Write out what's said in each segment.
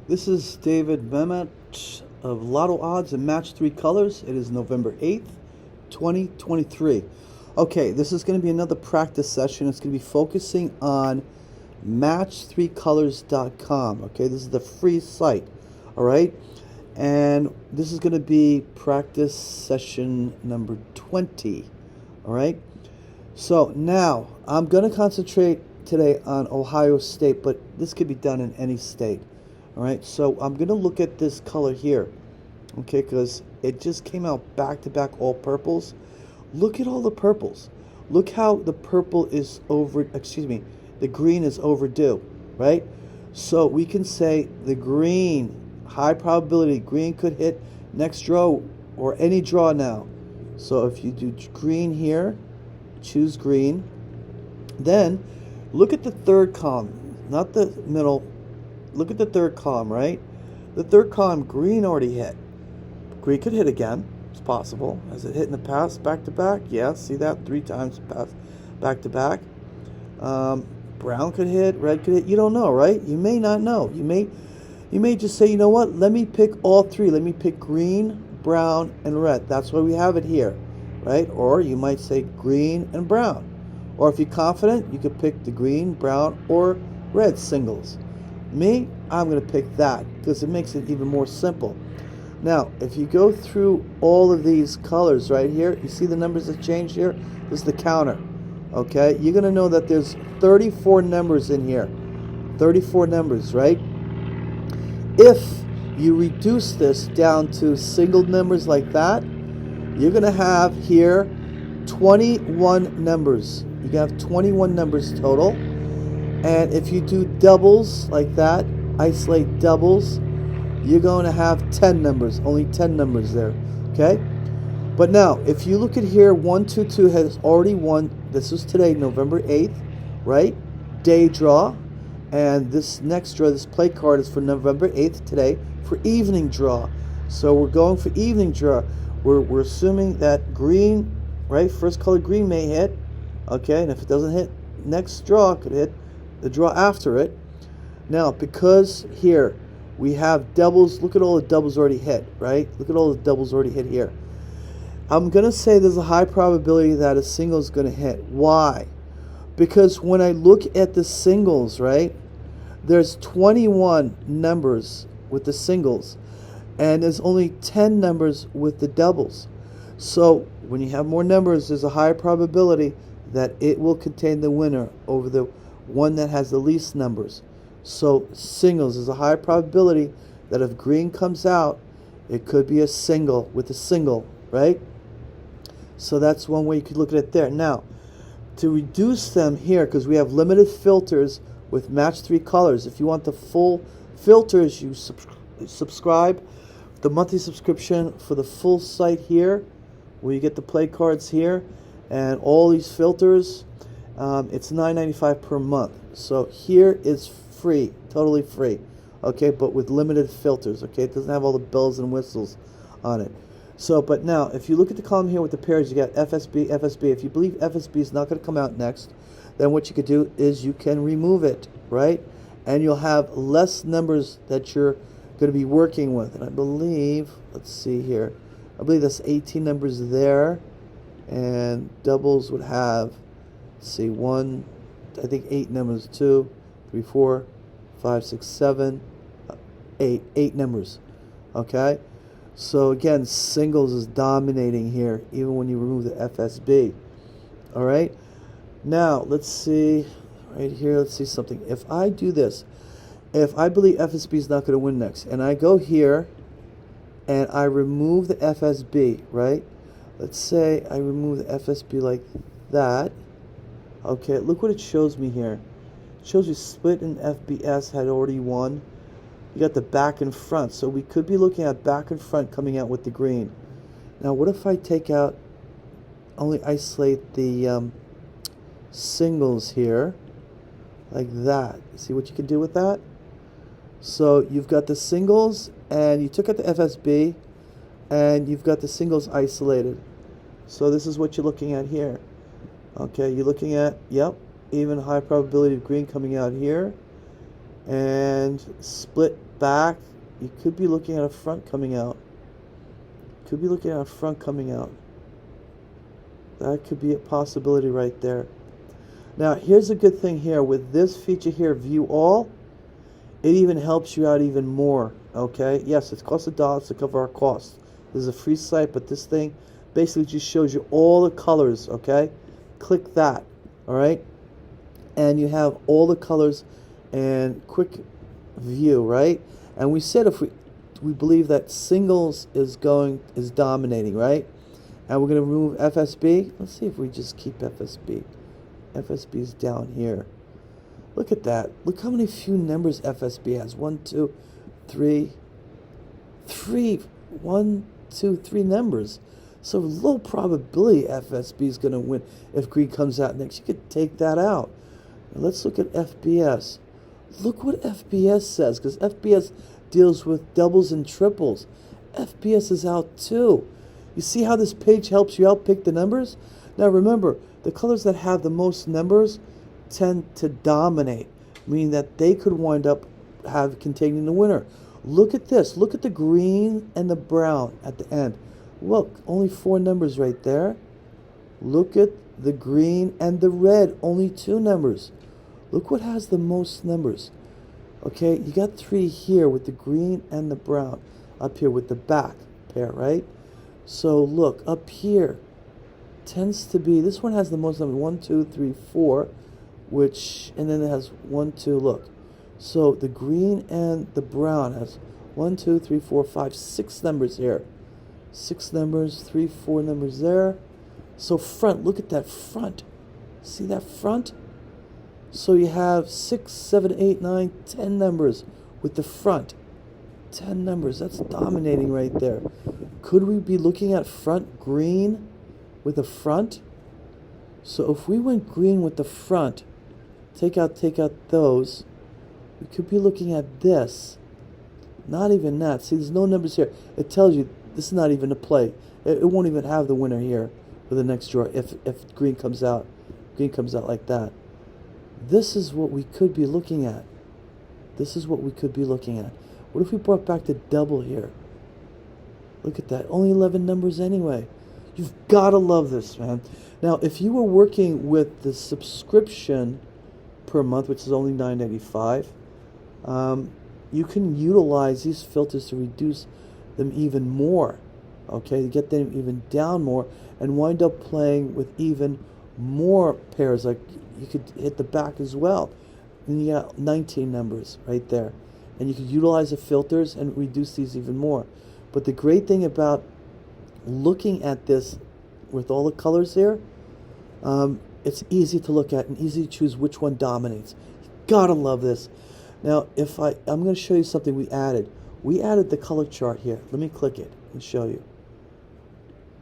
This is David Mehmet of Lottodds and Match 3 Colors. It is November 8th, 2023. Okay, this is going to be another practice session. It's going to be focusing on match3colors.com. Okay, this is the free site. All right, and this is going to be practice session number 20. All right, so now I'm going to concentrate today on Ohio State, but this could be done in any state. All right, so I'm going to look at this color here, okay, because it just came out back-to-back all purples. Look at all the purples. Look how the purple is the green is overdue, right? So we can say the green, high probability, green could hit next draw or any draw now. So if you do green here, choose green. Then look at the third column, not the middle. Look at the third column, right? The third column, green already hit. Green could hit again. It's possible. Has it hit in the past, back to back? Yeah, see that? 3 times past, back to back. Brown could hit, red could hit. You don't know, right? You may not know. You may just say, you know what? Let me pick all 3. Let me pick green, brown, and red. That's why we have it here, right? Or you might say green and brown. Or if you're confident, you could pick the green, brown, or red singles. Me, I'm going to pick that because it makes it even more simple. Now, if you go through all of these colors right here, you see the numbers that change here? This is the counter. Okay? You're going to know that there's 34 numbers in here. 34 numbers, right? If you reduce this down to single numbers like that, you're going to have here 21 numbers. You're going to have 21 numbers total. And if you do doubles like that, isolate doubles, you're going to have 10 numbers, only 10 numbers there, okay? But now, if you look at here, 122 has already won. This was today, November 8th, right? Day draw. And this next draw, this play card is for November 8th today for evening draw. So we're going for evening draw. We're assuming that green, right? First color green may hit, okay? And if it doesn't hit, next draw could hit the draw after it. Now, because here we have doubles, look at all the doubles already hit, right? Look at all the doubles already hit here. I'm going to say there's a high probability that a single is going to hit. Why? Because when I look at the singles, right, there's 21 numbers with the singles, and there's only 10 numbers with the doubles. So when you have more numbers, there's a higher probability that it will contain the winner over the one that has the least numbers. So singles is a high probability that if green comes out, it could be a single with a single, right? So that's one way you could look at it there. Now, to reduce them here, because we have limited filters with match 3 colors, if you want the full filters, you subscribe the monthly subscription for the full site here, where you get the play cards here and all these filters. It's $9.95 per month. So here is free, totally free, okay, but with limited filters, okay? It doesn't have all the bells and whistles on it. So, but now, if you look at the column here with the pairs, you got FSB, FSB. If you believe FSB is not going to come out next, then what you could do is you can remove it, right? And you'll have less numbers that you're going to be working with. And I believe, let's see here, I believe that's 18 numbers there, and doubles would have, see, 8 numbers, 2, 3, 4, 5, 6, 7, 8 numbers, okay? So again, singles is dominating here, even when you remove the FSB, all right? Now, let's see, right here, let's see something. If I do this, if I believe FSB is not going to win next, and I go here, and I remove the FSB, right? Let's say I remove the FSB like that. Okay, look what it shows me here. It shows you split and FBS had already won. You got the back and front. So we could be looking at back and front coming out with the green. Now, what if I take out, only isolate the singles here, like that? See what you can do with that? So you've got the singles, and you took out the FSB, and you've got the singles isolated. So this is what you're looking at here. Okay, you're looking at, yep, even high probability of green coming out here. and split back. You could be looking at a front coming out. Could be looking at a front coming out. That could be a possibility right there. Now, here's a good thing here. With this feature here, View All, it even helps you out even more, okay? Yes, it costs $1 to cover our costs. This is a free site, but this thing basically just shows you all the colors, okay? Click that, all right? And you have all the colors and quick view, right? And we said if we believe that singles is dominating, right? And we're going to remove FSB. Let's see if we just keep FSB. FSB is down here. Look at that. Look how many few numbers FSB has. 1, 2, 3. 1, 2, 3 numbers. So low probability FSB is going to win if green comes out next. You could take that out. Now let's look at FBS. Look what FBS says, because FBS deals with doubles and triples. FBS is out too. You see how this page helps you out pick the numbers? Now remember, the colors that have the most numbers tend to dominate, meaning that they could wind up containing the winner. Look at this. Look at the green and the brown at the end. Look, only 4 numbers right there. Look at the green and the red, only 2 numbers. Look what has the most numbers. Okay, you got 3 here with the green and the brown. Up here with the back pair, right? So look, up here tends to be, this one has the most numbers, 1, 2, 3, 4, and then it has 1, 2, look. So the green and the brown has 1, 2, 3, 4, 5, 6 numbers here. 6 numbers, 3, 4 numbers there. So front, look at that front. See that front? So you have 6, 7, 8, 9, 10 numbers with the front. 10 numbers, that's dominating right there. Could we be looking at front green with the front? So if we went green with the front, take out those, we could be looking at this. Not even that. See, there's no numbers here. It tells you this is not even a play. It won't even have the winner here for the next draw if green comes out. Green comes out like that. This is what we could be looking at. This is what we could be looking at. What if we brought back the double here? Look at that. Only 11 numbers anyway. You've got to love this, man. Now, if you were working with the subscription per month, which is only $9.85, you can utilize these filters to reduce them even more. Okay, to get them even down more and wind up playing with even more pairs. Like you could hit the back as well. And you got 19 numbers right there. And you could utilize the filters and reduce these even more. But the great thing about looking at this with all the colors here, it's easy to look at and easy to choose which one dominates. You gotta love this. Now, I'm going to show you something we added. We added the color chart here. Let me click it and show you.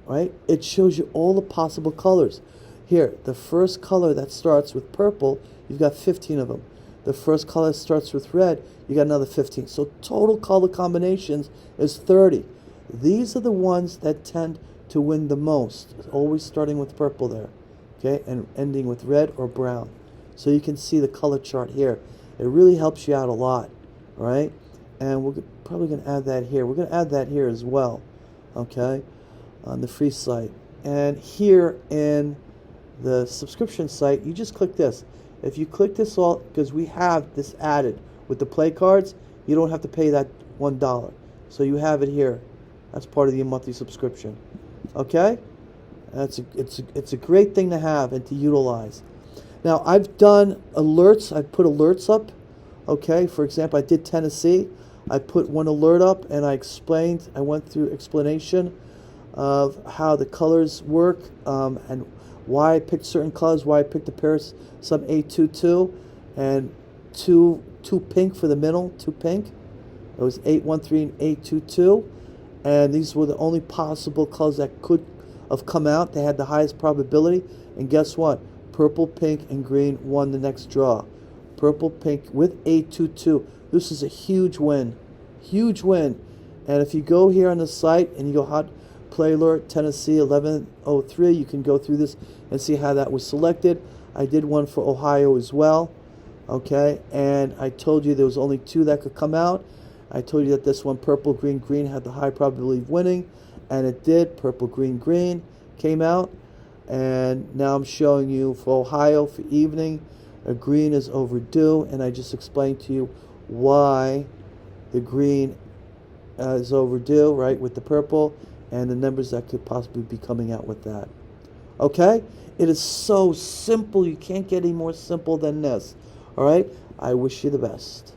Right? It shows you all the possible colors. Here, the first color that starts with purple, you've got 15 of them. The first color that starts with red, you got another 15. So total color combinations is 30. These are the ones that tend to win the most. Always starting with purple there. Okay, and ending with red or brown. So you can see the color chart here. It really helps you out a lot. All right? And we're probably going to add that here. We're going to add that here as well. Okay? On the free site. And here in the subscription site, you just click this. If you click this all, because we have this added with the play cards, you don't have to pay that $1. So you have it here. That's part of your monthly subscription. Okay? It's a great thing to have and to utilize. Now, I've done alerts. I've put alerts up. Okay? For example, I did Tennessee. I put one alert up and I went through explanation of how the colors work and why I picked certain colors, why I picked the pairs, some 822 and two pink for the middle, 2 pink. It was 813 and 822, and these were the only possible colors that could have come out. They had the highest probability, and guess what? Purple, pink, and green won the next draw. Purple, pink with 822. This is a huge win. Huge win. And if you go here on the site and you go hot play alert Tennessee 1103, you can go through this and see how that was selected. I did one for Ohio as well. Okay, and I told you there was only two that could come out. I told you that this one, purple, green, green, had the high probability of winning, and it did. Purple, green, green came out, and now I'm showing you for Ohio for evening, a green is overdue, and I just explained to you why the green is overdue, right, with the purple, and the numbers that could possibly be coming out with that. Okay? It is so simple. You can't get any more simple than this. All right? I wish you the best.